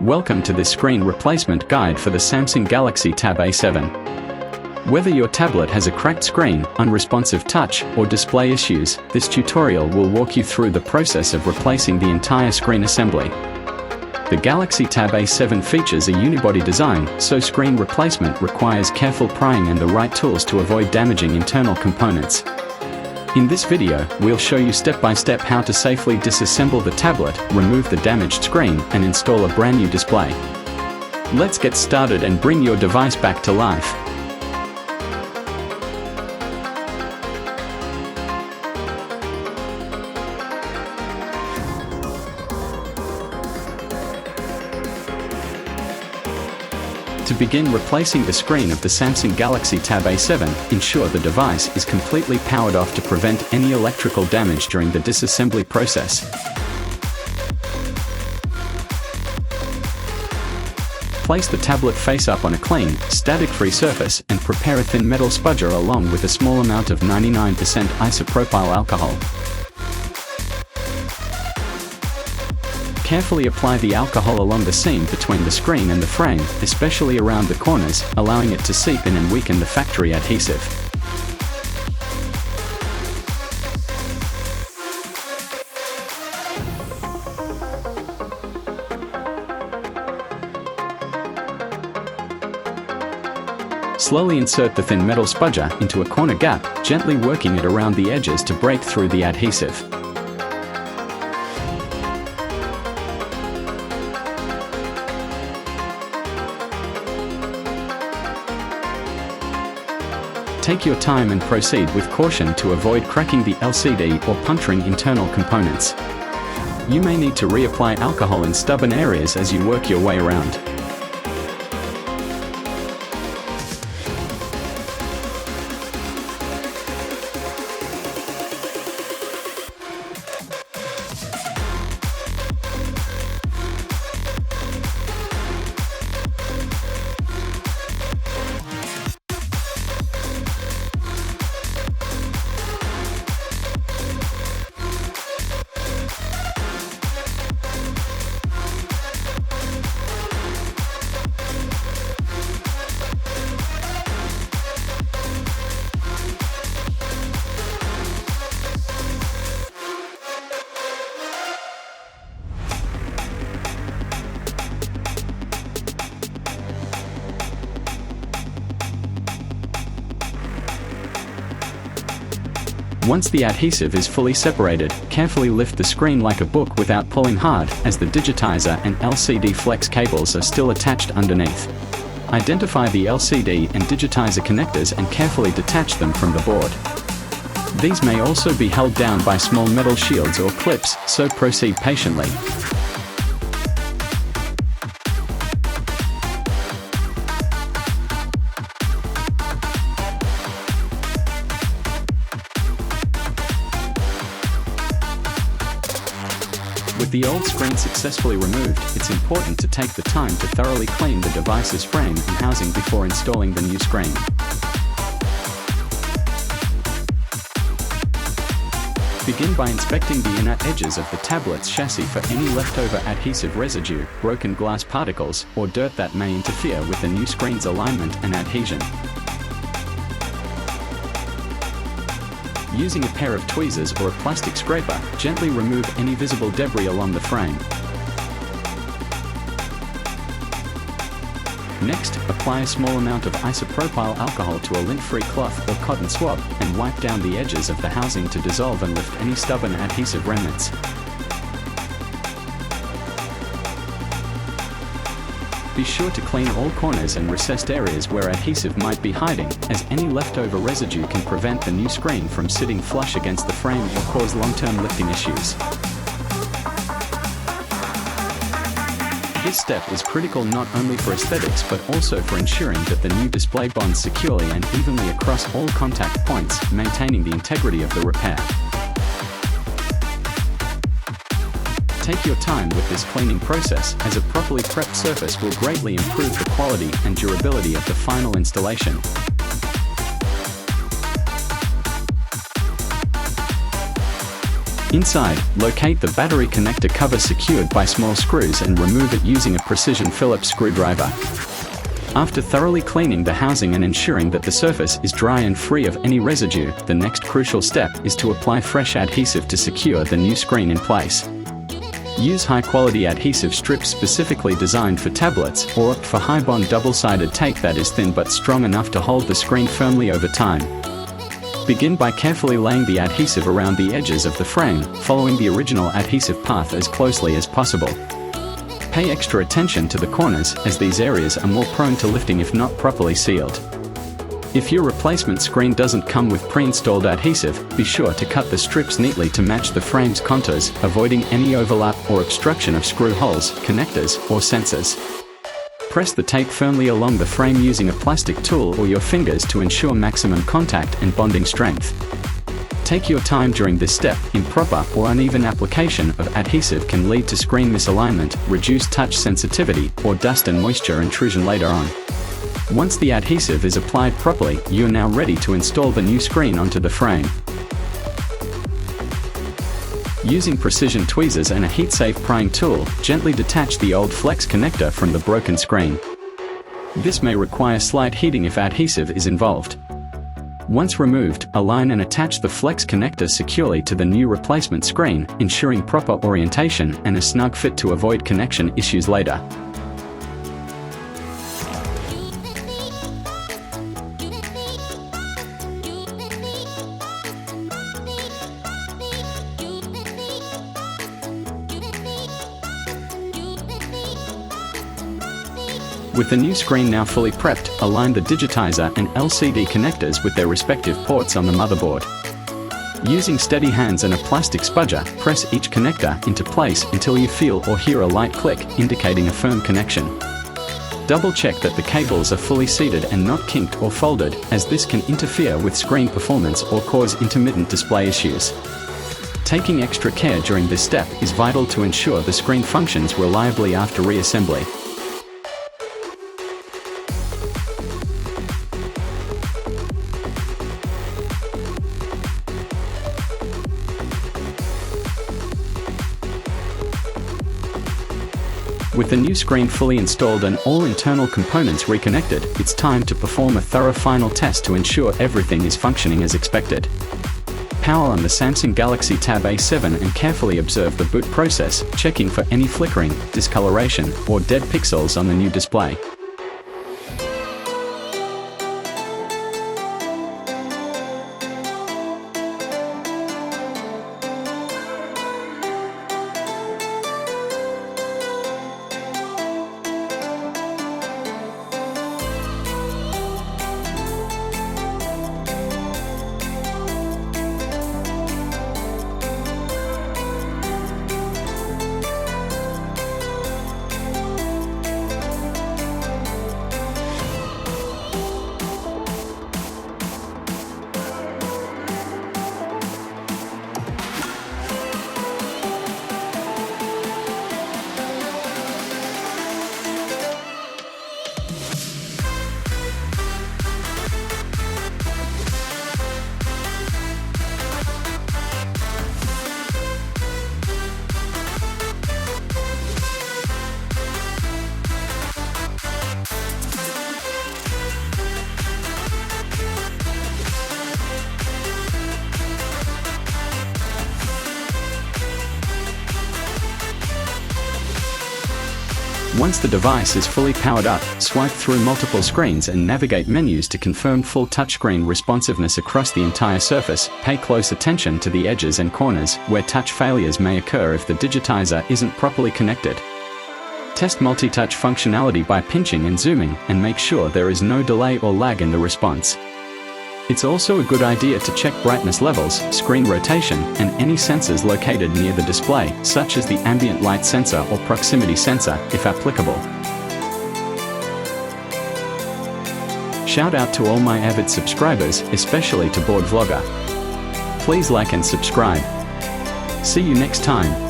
Welcome to this screen replacement guide for the Samsung Galaxy Tab A7. Whether your tablet has a cracked screen, unresponsive touch, or display issues, this tutorial will walk you through the process of replacing the entire screen assembly. The Galaxy Tab A7 features a unibody design, so screen replacement requires careful prying and the right tools to avoid damaging internal components. In this video, we'll show you step-by-step how to safely disassemble the tablet, remove the damaged screen, and install a brand new display. Let's get started and bring your device back to life. To begin replacing the screen of the Samsung Galaxy Tab A7, ensure the device is completely powered off to prevent any electrical damage during the disassembly process. Place the tablet face up on a clean, static-free surface and prepare a thin metal spudger along with a small amount of 99% isopropyl alcohol. Carefully apply the alcohol along the seam between the screen and the frame, especially around the corners, allowing it to seep in and weaken the factory adhesive. Slowly insert the thin metal spudger into a corner gap, gently working it around the edges to break through the adhesive. Take your time and proceed with caution to avoid cracking the LCD or puncturing internal components. You may need to reapply alcohol in stubborn areas as you work your way around. Once the adhesive is fully separated, carefully lift the screen like a book without pulling hard, as the digitizer and LCD flex cables are still attached underneath. Identify the LCD and digitizer connectors and carefully detach them from the board. These may also be held down by small metal shields or clips, so proceed patiently. With the old screen successfully removed, it's important to take the time to thoroughly clean the device's frame and housing before installing the new screen. Begin by inspecting the inner edges of the tablet's chassis for any leftover adhesive residue, broken glass particles, or dirt that may interfere with the new screen's alignment and adhesion. Using a pair of tweezers or a plastic scraper, gently remove any visible debris along the frame. Next, apply a small amount of isopropyl alcohol to a lint-free cloth or cotton swab, and wipe down the edges of the housing to dissolve and lift any stubborn adhesive remnants. Be sure to clean all corners and recessed areas where adhesive might be hiding, as any leftover residue can prevent the new screen from sitting flush against the frame or cause long-term lifting issues. This step is critical not only for aesthetics but also for ensuring that the new display bonds securely and evenly across all contact points, maintaining the integrity of the repair. Take your time with this cleaning process, as a properly prepped surface will greatly improve the quality and durability of the final installation. Inside, locate the battery connector cover secured by small screws and remove it using a precision Phillips screwdriver. After thoroughly cleaning the housing and ensuring that the surface is dry and free of any residue, the next crucial step is to apply fresh adhesive to secure the new screen in place. Use high-quality adhesive strips specifically designed for tablets, or opt for high-bond double-sided tape that is thin but strong enough to hold the screen firmly over time. Begin by carefully laying the adhesive around the edges of the frame, following the original adhesive path as closely as possible. Pay extra attention to the corners, as these areas are more prone to lifting if not properly sealed. If your replacement screen doesn't come with pre-installed adhesive, be sure to cut the strips neatly to match the frame's contours, avoiding any overlap or obstruction of screw holes, connectors, or sensors. Press the tape firmly along the frame using a plastic tool or your fingers to ensure maximum contact and bonding strength. Take your time during this step. Improper or uneven application of adhesive can lead to screen misalignment, reduced touch sensitivity, or dust and moisture intrusion later on. Once the adhesive is applied properly, you are now ready to install the new screen onto the frame. Using precision tweezers and a heat-safe prying tool, gently detach the old flex connector from the broken screen. This may require slight heating if adhesive is involved. Once removed, align and attach the flex connector securely to the new replacement screen, ensuring proper orientation and a snug fit to avoid connection issues later. With the new screen now fully prepped, align the digitizer and LCD connectors with their respective ports on the motherboard. Using steady hands and a plastic spudger, press each connector into place until you feel or hear a light click, indicating a firm connection. Double-check that the cables are fully seated and not kinked or folded, as this can interfere with screen performance or cause intermittent display issues. Taking extra care during this step is vital to ensure the screen functions reliably after reassembly. With the new screen fully installed and all internal components reconnected, it's time to perform a thorough final test to ensure everything is functioning as expected. Power on the Samsung Galaxy Tab A7 and carefully observe the boot process, checking for any flickering, discoloration, or dead pixels on the new display. Once the device is fully powered up, swipe through multiple screens and navigate menus to confirm full touchscreen responsiveness across the entire surface. Pay close attention to the edges and corners, where touch failures may occur if the digitizer isn't properly connected. Test multi-touch functionality by pinching and zooming, and make sure there is no delay or lag in the response. It's also a good idea to check brightness levels, screen rotation, and any sensors located near the display, such as the ambient light sensor or proximity sensor, if applicable. Shout out to all my avid subscribers, especially to Board Vlogger. Please like and subscribe. See you next time.